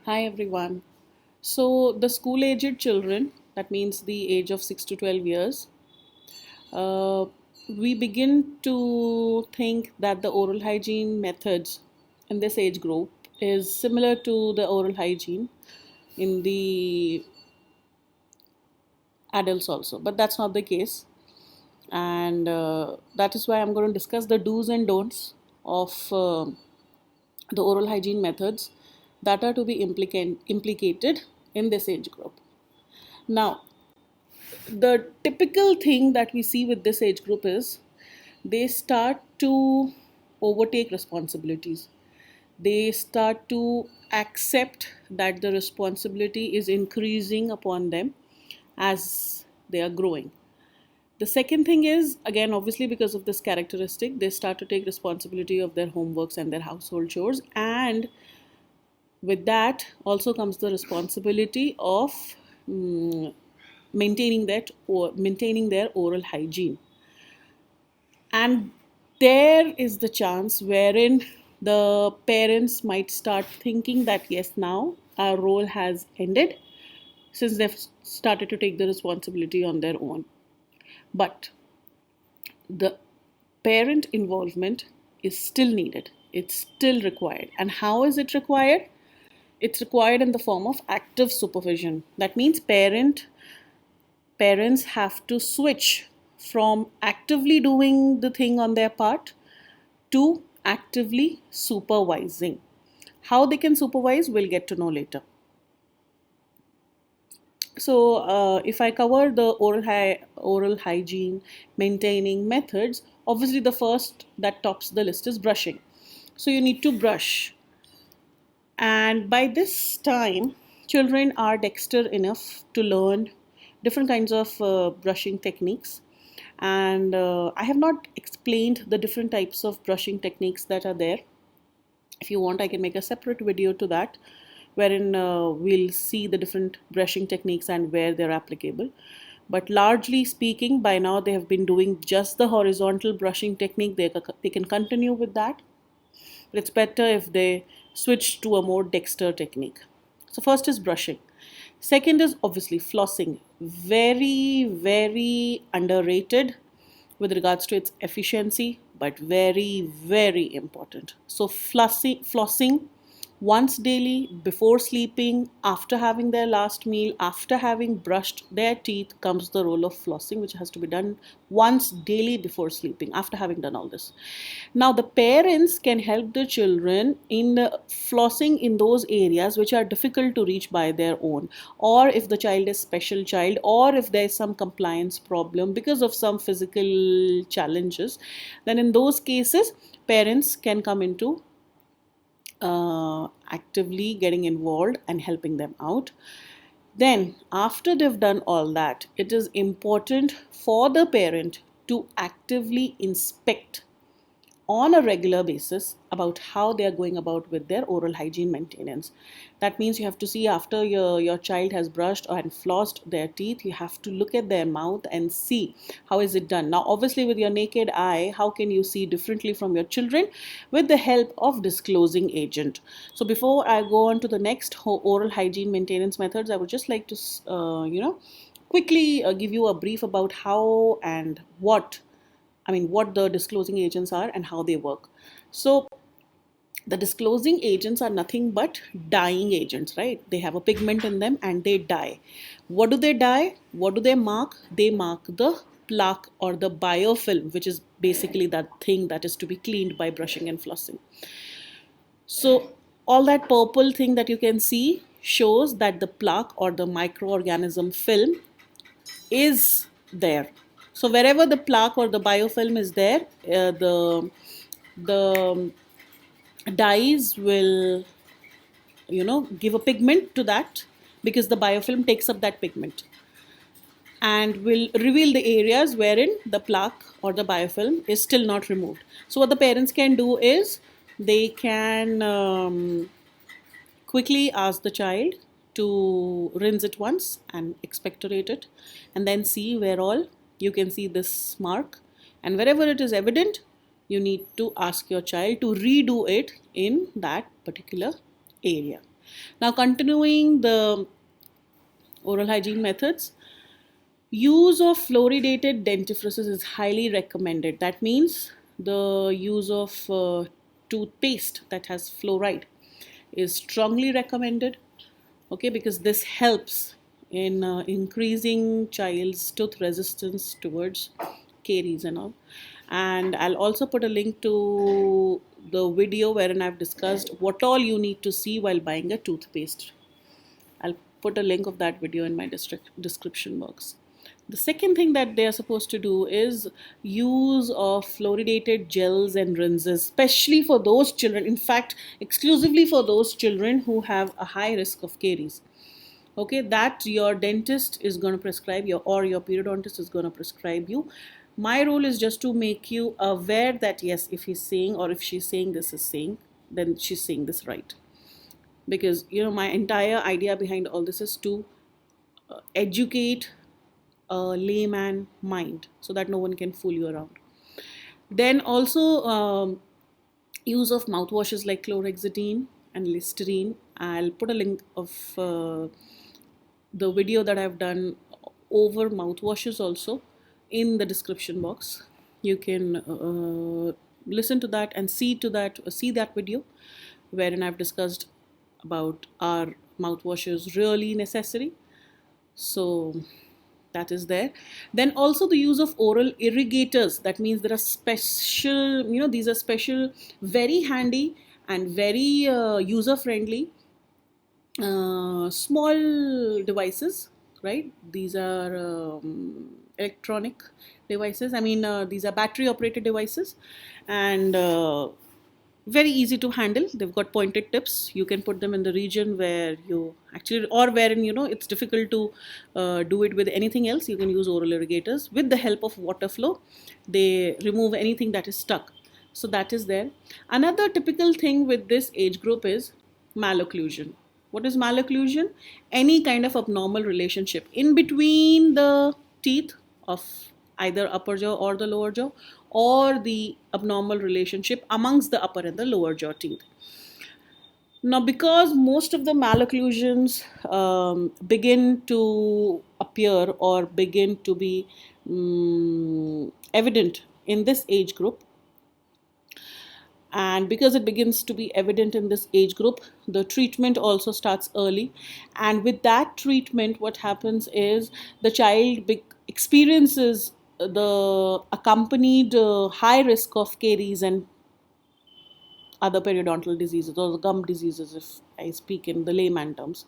Hi everyone. So the school aged children, that means the age of 6 to 12 years, uh, we begin to think that the oral hygiene methods in this age group is similar to the oral hygiene in the adults also, but that's not the case. And that is why I'm going to discuss the do's and don'ts of the oral hygiene methods that are to be implicated in this age group. Now, the typical thing that we see with this age group is they start to overtake responsibilities. They start to accept that the responsibility is increasing upon them as they are growing. The second thing is, again, obviously, because of this characteristic, they start to take responsibility of their homeworks and their household chores. And with that also comes the responsibility of mm, maintaining their oral hygiene. And there is the chance wherein the parents might start thinking that yes, now our role has ended since they've started to take the responsibility on their own. But the parent involvement is still needed, it's still required. And how is it required? It's required in the form of active supervision. That means parents have to switch from actively doing the thing on their part to actively supervising. How they can supervise, we'll get to know later. So, if I cover the oral hygiene maintaining methods, obviously the first that tops the list is brushing. So, you need to brush. And by this time, children are dexter enough to learn different kinds of brushing techniques. And I have not explained the different types of brushing techniques that are there. If you want, I can make a separate video to that, wherein we'll see the different brushing techniques and where they're applicable. But largely speaking, by now they have been doing just the horizontal brushing technique. They can continue with that, but it's better if they switch to a more dexter technique. So first is brushing. Second is obviously flossing. Very, very underrated with regards to its efficiency, but very, very important. So flossing once daily, before sleeping, after having their last meal, after having brushed their teeth, comes the role of flossing, which has to be done once daily before sleeping, after having done all this. Now, the parents can help the children in flossing in those areas which are difficult to reach by their own, or if the child is special child, or if there is some compliance problem because of some physical challenges, then in those cases, parents can come into actively getting involved and helping them out. Then, after they've done all that, it is important for the parent to actively inspect on a regular basis about how they are going about with their oral hygiene maintenance. That means you have to see after your child has brushed and flossed their teeth, you have to look at their mouth and see how is it done. Now, obviously, with your naked eye, how can you see differently from your children? With the help of disclosing agent. So before I go on to the next oral hygiene maintenance methods, I would just like to quickly give you a brief about how and what the disclosing agents are and how they work. So the disclosing agents are nothing but dyeing agents, right? They have a pigment in them and they dye. What do they dye? What do they mark? They mark the plaque or the biofilm, which is basically that thing that is to be cleaned by brushing and flossing. So all that purple thing that you can see shows that the plaque or the microorganism film is there. So wherever the plaque or the biofilm is there, the dyes will give a pigment to that, because the biofilm takes up that pigment and will reveal the areas wherein the plaque or the biofilm is still not removed. So what the parents can do is they can quickly ask the child to rinse it once and expectorate it, and then see where all you can see this mark, and wherever it is evident, you need to ask your child to redo it in that particular area. Now, continuing the oral hygiene methods, use of fluoridated dentifrices is highly recommended. That means the use of toothpaste that has fluoride is strongly recommended. Okay, because this helps in increasing child's tooth resistance towards caries and all. And I'll also put a link to the video wherein I've discussed what all you need to see while buying a toothpaste. I'll put a link of that video in my description box. The second thing that they are supposed to do is use of fluoridated gels and rinses, especially for those children, in fact, exclusively for those children who have a high risk of caries. Okay, that your dentist is going to prescribe you, or your periodontist is going to prescribe you. My role is just to make you aware that yes, if he's saying or if she's saying this is saying, then she's saying this right. Because my entire idea behind all this is to educate a layman mind so that no one can fool you around. Then also use of mouthwashes like chlorhexidine and Listerine. I'll put a link of the video that I've done over mouthwashes also in the description box. You can listen to that and see that video wherein I've discussed about are mouthwashes really necessary. So that is there. Then also the use of oral irrigators. That means there are special, these are special, very handy and very user friendly small devices, right? These are electronic devices. I mean, these are battery operated devices, and very easy to handle. They've got pointed tips. You can put them in the region where you actually, or wherein it's difficult to do it with anything else. You can use oral irrigators. With the help of water flow, they remove anything that is stuck. So that is there. Another typical thing with this age group is malocclusion. What is malocclusion? Any kind of abnormal relationship in between the teeth of either upper jaw or the lower jaw, or the abnormal relationship amongst the upper and the lower jaw teeth. Now, because most of the malocclusions begin to appear or begin to be evident in this age group, and because it begins to be evident in this age group, the treatment also starts early. And with that treatment, what happens is the child experiences the accompanied high risk of caries and other periodontal diseases, or the gum diseases, if I speak in the layman terms.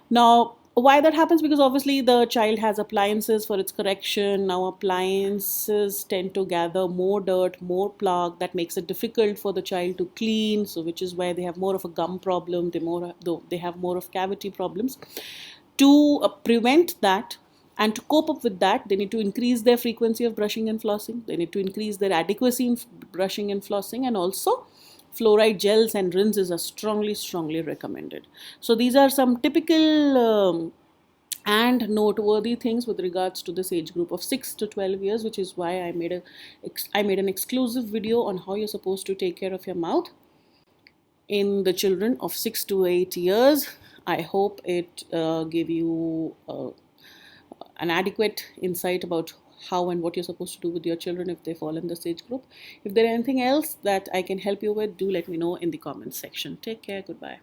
Now, why that happens? Because obviously the child has appliances for its correction. Now appliances tend to gather more dirt, more plaque. That makes it difficult for the child to clean. So which is why they have more of a gum problem. They have more of cavity problems. To prevent that and to cope up with that, they need to increase their frequency of brushing and flossing. They need to increase their adequacy in brushing and flossing, and also fluoride gels and rinses are strongly recommended. So these are some typical and noteworthy things with regards to this age group of 6 to 12 years, which is why I made an exclusive video on how you're supposed to take care of your mouth in the children of 6 to 8 years. I hope it gave you an adequate insight about how and what you're supposed to do with your children if they fall in this age group. If there is anything else that I can help you with, do let me know in the comments section. Take care. Goodbye.